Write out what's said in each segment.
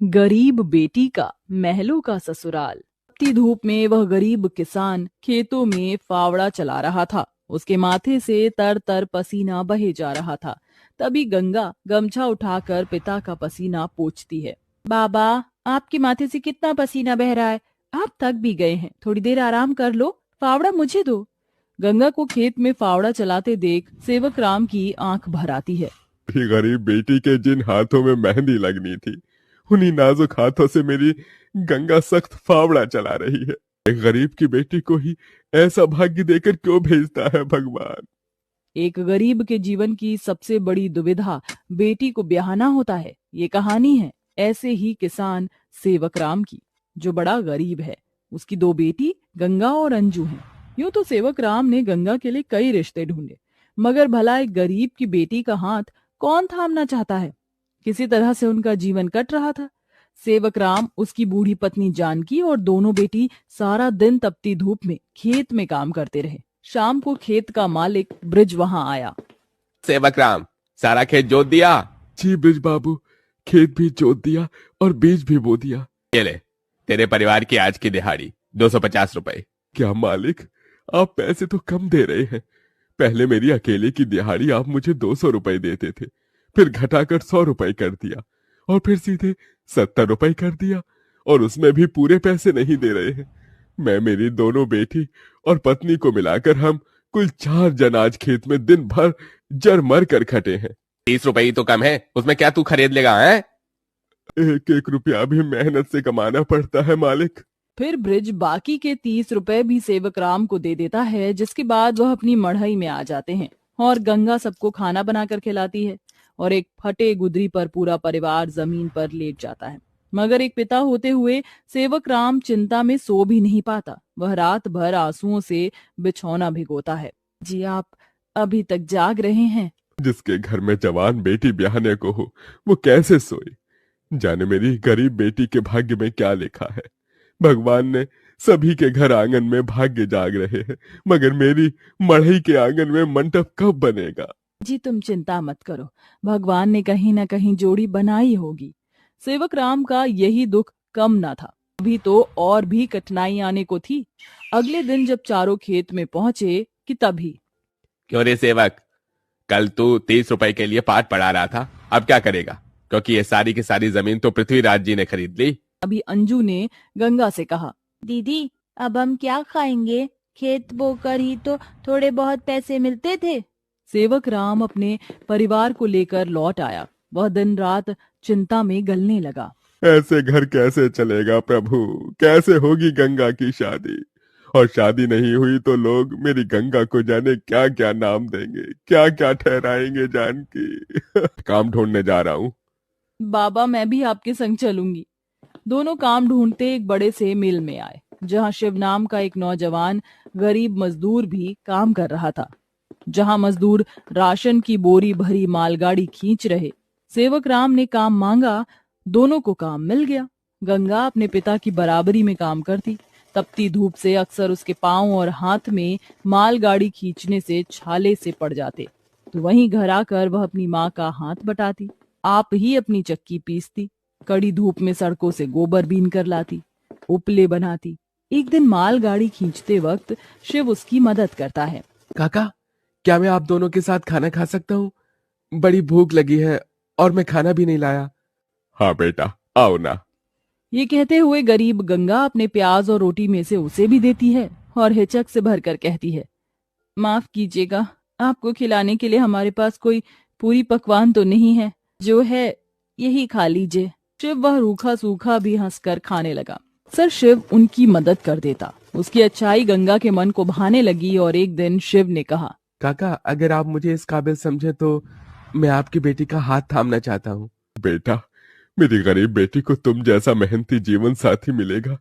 गरीब बेटी का महलों का ससुराल। तपती धूप में वह गरीब किसान खेतों में फावड़ा चला रहा था। उसके माथे से तर तर पसीना बहे जा रहा था। तभी गंगा गमछा उठाकर पिता का पसीना पोंछती है। बाबा, आपके माथे से कितना पसीना बह रहा है। आप थक भी गए हैं, थोड़ी देर आराम कर लो। फावड़ा मुझे दो। गंगा को खेत में फावड़ा चलाते देख सेवक राम की आंख भर आती है। मेरी गरीब बेटी के जिन हाथों में मेहंदी लगनी थी, उन्हीं नाजुक हाथों से मेरी गंगा सख्त फावड़ा चला रही है। एक गरीब की बेटी को ही ऐसा भाग्य देकर क्यों भेजता है भगवान। एक गरीब के जीवन की सबसे बड़ी दुविधा बेटी को ब्याहना होता है। ये कहानी है ऐसे ही किसान सेवक राम की, जो बड़ा गरीब है। उसकी दो बेटी गंगा और अंजू हैं। यूं तो सेवक राम ने गंगा के लिए कई रिश्ते ढूंढे, मगर भला एक गरीब की बेटी का हाथ कौन थामना चाहता है। किसी तरह से उनका जीवन कट रहा था। सेवक राम, उसकी बूढ़ी पत्नी जानकी और दोनों बेटी सारा दिन तपती धूप में खेत में काम करते रहे। शाम को खेत का मालिक ब्रिज वहां आया। सेवक राम, सारा खेत जोत दिया? जी ब्रिज बाबू, खेत भी जोत दिया और बीज भी बो दिया। ये ले, तेरे परिवार की आज की दिहाड़ी 250 रुपए। क्या मालिक, आप पैसे तो कम दे रहे हैं। पहले मेरी अकेले की दिहाड़ी आप मुझे 200 रुपए देते थे, फिर घटाकर 100 रुपए कर दिया और फिर सीधे 70 रुपए कर दिया, और उसमें भी पूरे पैसे नहीं दे रहे हैं। मैं, मेरी दोनों बेटी और पत्नी को मिलाकर हम कुल 4 जन आज खेत में दिन भर जर मर कर खटे हैं। 30 रुपए ही तो कम है, उसमें क्या तू खरीद लेगा? है एक एक रुपया भी मेहनत से कमाना पड़ता है मालिक। फिर ब्रिज बाकी के 30 रुपए भी सेवक राम को दे देता है, जिसके बाद वह अपनी मढ़ई में आ जाते हैं और गंगा सबको खाना बनाकर खिलाती है और एक फटे गुदरी पर पूरा परिवार जमीन पर लेट जाता है। मगर एक पिता होते हुए सेवक राम चिंता में सो भी नहीं पाता। वह रात भर आंसुओं से बिछौना भिगोता है। जी, आप अभी तक जाग रहे हैं? जिसके घर में जवान बेटी ब्याहने को हो, वो कैसे सोए। जाने मेरी गरीब बेटी के भाग्य में क्या लिखा है। भगवान ने सभी के घर आंगन में भाग्य जाग रहे हैं, मगर मेरी मढ़ई के आंगन में मंडप कब बनेगा। जी, तुम चिंता मत करो, भगवान ने कहीं न कहीं जोड़ी बनाई होगी। सेवक राम का यही दुख कम न था। अभी तो और भी कठिनाई आने को थी। अगले दिन जब चारों खेत में पहुंचे कि तभी। क्यों रे सेवक, कल तू 30 रुपए के लिए पाठ पढ़ा रहा था, अब क्या करेगा? क्योंकि ये सारी की सारी जमीन तो पृथ्वीराज जी ने खरीद ली। अभी अंजू ने गंगा से कहा, दीदी, अब हम क्या खाएंगे? खेत बोकर ही तो थोड़े बहुत पैसे मिलते थे। सेवक राम अपने परिवार को लेकर लौट आया। वह दिन रात चिंता में गलने लगा। ऐसे घर कैसे चलेगा प्रभु, कैसे होगी गंगा की शादी। और शादी नहीं हुई तो लोग मेरी गंगा को जाने क्या क्या नाम देंगे, क्या क्या ठहराएंगे जानकी। काम ढूंढने जा रहा हूँ। बाबा, मैं भी आपके संग चलूंगी। दोनों काम ढूंढते एक बड़े से मिल में आए, जहां शिव नाम का एक नौजवान गरीब मजदूर भी काम कर रहा था। जहां मजदूर राशन की बोरी भरी मालगाड़ी खींच रहे। सेवक राम ने काम मांगा, दोनों को काम मिल गया। गंगा अपने पिता की बराबरी में काम करती। तपती धूप से अक्सर उसके पांव और हाथ में मालगाड़ी खींचने से छाले से पड़ जाते, तो वहीं घर आकर वह अपनी माँ का हाथ बटाती। आप ही अपनी चक्की पीसती, कड़ी धूप में सड़कों से गोबर बीन कर लाती, उपले बनाती। एक दिन मालगाड़ी खींचते वक्त शिव उसकी मदद करता है। काका, क्या मैं आप दोनों के साथ खाना खा सकता हूँ? बड़ी भूख लगी है और मैं खाना भी नहीं लाया। हाँ बेटा, आओ ना। ये कहते हुए गरीब गंगा अपने प्याज और रोटी में से उसे भी देती है और हिचक से भरकर कहती है, माफ कीजिएगा, आपको खिलाने के लिए हमारे पास कोई पूरी पकवान तो नहीं है। जो है यही खा लीजिए। शिव वह रूखा सूखा भी हंसकर खाने लगा। सर शिव उनकी मदद कर देता। उसकी अच्छाई गंगा के मन को भाने लगी और एक दिन शिव ने कहा, काका, अगर आप मुझे इस काबिल समझे तो मैं आपकी बेटी का हाथ थामना चाहता हूँ। बेटा, मेरी गरीब बेटी को तुम जैसा मेहनती जीवन साथी मिलेगा।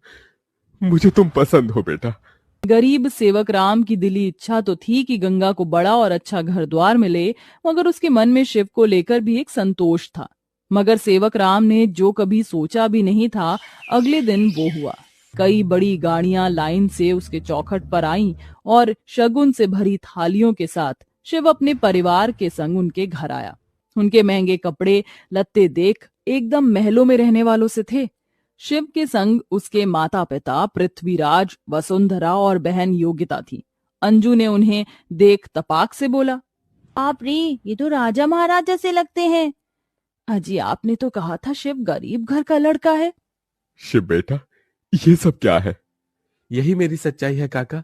मुझे तुम पसंद हो बेटा। गरीब सेवक राम की दिली इच्छा तो थी कि गंगा को बड़ा और अच्छा घर द्वार मिले, मगर उसके मन में शिव को लेकर भी एक संतोष था। मगर सेवक राम ने जो कभी सोचा भी नहीं था, अगले दिन वो हुआ। कई बड़ी गाड़ियां लाइन से उसके चौखट पर आईं और शगुन से भरी थालियों के साथ शिव अपने परिवार के संग उनके घर आया। उनके महंगे कपड़े लत्ते देख एकदम महलों में रहने वालों से थे। शिव के संग उसके माता पिता पृथ्वीराज, वसुंधरा और बहन योगिता थी। अंजू ने उन्हें देख तपाक से बोला, बाप रे, ये तो राजा महाराजा से लगते हैं। अजी आपने तो कहा था शिव गरीब घर का लड़का है। शिव बेटा, ये सब क्या है? यही मेरी सच्चाई है काका।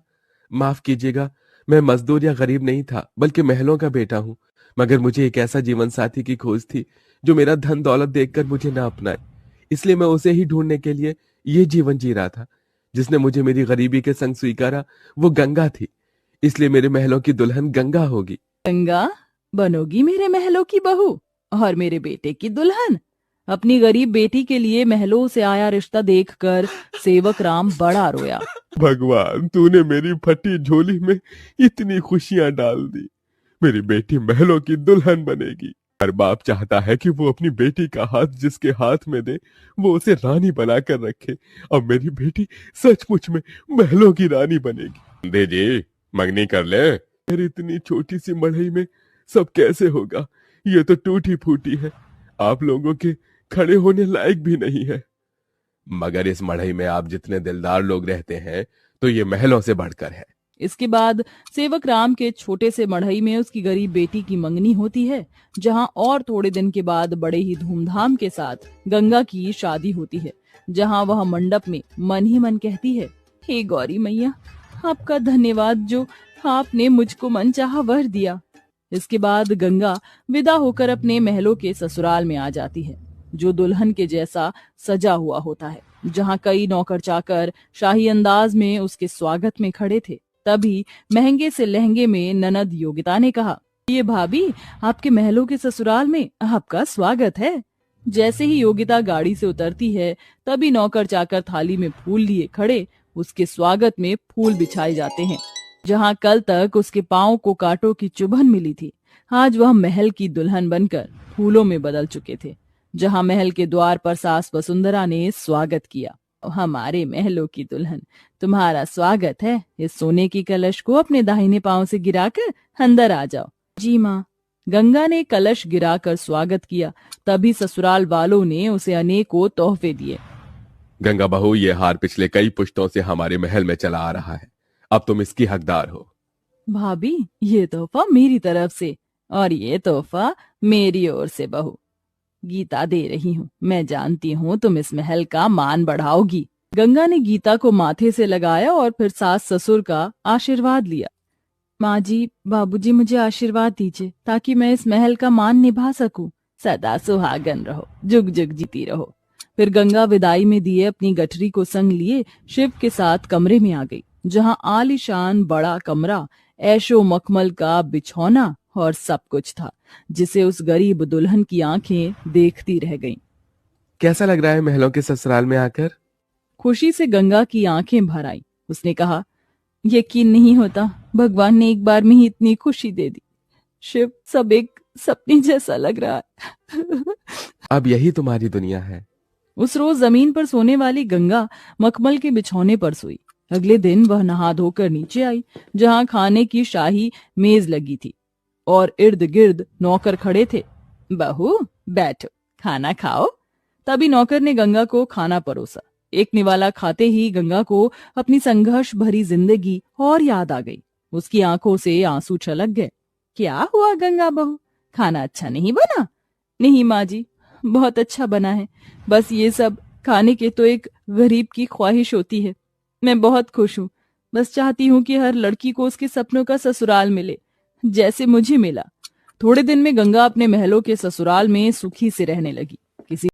माफ कीजिएगा, मैं मजदूर या गरीब नहीं था, बल्कि महलों का बेटा हूँ। मगर मुझे एक ऐसा जीवन साथी की खोज थी जो मेरा धन दौलत देखकर मुझे ना अपनाए। इसलिए मैं उसे ही ढूंढने के लिए ये जीवन जी रहा था। जिसने मुझे मेरी गरीबी के संग स्वीकारा वो गंगा थी। इसलिए मेरे महलों की दुल्हन गंगा होगी। गंगा बनोगी मेरे महलों की बहू और मेरे बेटे की दुल्हन? अपनी गरीब बेटी के लिए महलों से आया रिश्ता देखकर सेवक राम बड़ा रोया। भगवान, तूने मेरी फटी झोली में इतनी खुशियां डाल दी। मेरी बेटी महलों की दुल्हन बनेगी। हर बाप चाहता है कि वो अपनी बेटी का हाथ जिसके हाथ में दे वो उसे रानी बनाकर रखे। अब मेरी बेटी सचमुच में महलों की रानी बनेगी। दे जी, मंगनी कर ले। मेरी इतनी छोटी सी मड़ई में सब कैसे होगा? ये तो टूटी फूटी है, आप लोगों के खड़े होने लायक भी नहीं है। मगर इस मढ़ई में आप जितने दिलदार लोग रहते हैं तो ये महलों से बढ़कर है। इसके बाद सेवक राम के छोटे से मढ़ई में उसकी गरीब बेटी की मंगनी होती है, जहां और थोड़े दिन के बाद बड़े ही धूमधाम के साथ गंगा की शादी होती है, जहां वह मंडप में मन ही मन कहती है, हे गौरी मैया, आपका धन्यवाद जो आपने मुझको मनचाहा वर दिया। इसके बाद गंगा विदा होकर अपने महलों के ससुराल में आ जाती है, जो दुल्हन के जैसा सजा हुआ होता है, जहां कई नौकर चाकर शाही अंदाज में उसके स्वागत में खड़े थे। तभी महंगे से लहंगे में ननद योगिता ने कहा, ये भाभी, आपके महलों के ससुराल में आपका स्वागत है। जैसे ही योगिता गाड़ी से उतरती है, तभी नौकर चाकर थाली में फूल लिए खड़े उसके स्वागत में फूल बिछाए जाते हैं। जहां कल तक उसके पांव को कांटों की चुभन मिली थी, आज वह महल की दुल्हन बनकर फूलों में बदल चुके थे। जहां महल के द्वार पर सास वसुंधरा ने स्वागत किया, हमारे महलों की दुल्हन, तुम्हारा स्वागत है। इस सोने की कलश को अपने दाहिने पांव से गिराकर अंदर आ जाओ। जी माँ। गंगा ने कलश गिराकर स्वागत किया। तभी ससुराल वालों ने उसे अनेकों तोहफे दिए। गंगा बहू, ये हार पिछले कई पुश्तों से हमारे महल में चला आ रहा है। अब तुम इसकी हकदार हो। भाभी, ये तोहफा मेरी तरफ से और ये तोहफा मेरी ओर से बहू। गीता दे रही हूँ। मैं जानती हूँ तुम इस महल का मान बढ़ाओगी। गंगा ने गीता को माथे से लगाया और फिर सास ससुर का आशीर्वाद लिया। माँ जी, बाबूजी, मुझे आशीर्वाद दीजिए ताकि मैं इस महल का मान निभा सकूं। सदा सुहागन रहो, जुग जुग जीती रहो। फिर गंगा विदाई में दिए अपनी गठरी को संग लिए शिव के साथ कमरे में आ गई, जहाँ आलीशान बड़ा कमरा, ऐशो मखमल का बिछौना और सब कुछ था, जिसे उस गरीब दुल्हन की आंखें देखती रह गईं। कैसा लग रहा है महलों के ससुराल में आकर? खुशी से गंगा की आंखें भर आई। उसने कहा, यकीन नहीं होता, भगवान ने एक बार में ही इतनी खुशी दे दी। शिव, सब एक सपने जैसा लग रहा है। अब यही तुम्हारी दुनिया है। उस रोज जमीन पर सोने वाली गंगा मखमल के बिछौने पर सोई। अगले दिन वह नहा धोकर नीचे आई, जहां खाने की शाही मेज लगी थी और इर्द गिर्द नौकर खड़े थे। बहू, बैठो, खाना खाओ। तभी नौकर ने गंगा को खाना परोसा। एक निवाला खाते ही गंगा को अपनी संघर्ष भरी जिंदगी और याद आ गई। उसकी आंखों से आंसू छलक गए। क्या हुआ गंगा बहू, खाना अच्छा नहीं बना? नहीं माँ जी, बहुत अच्छा बना है। बस ये सब खाने के तो एक गरीब की ख्वाहिश होती है। मैं बहुत खुश हूँ। बस चाहती हूँ कि हर लड़की को उसके सपनों का ससुराल मिले, जैसे मुझे मिला। थोड़े दिन में गंगा अपने महलों के ससुराल में सुखी से रहने लगी।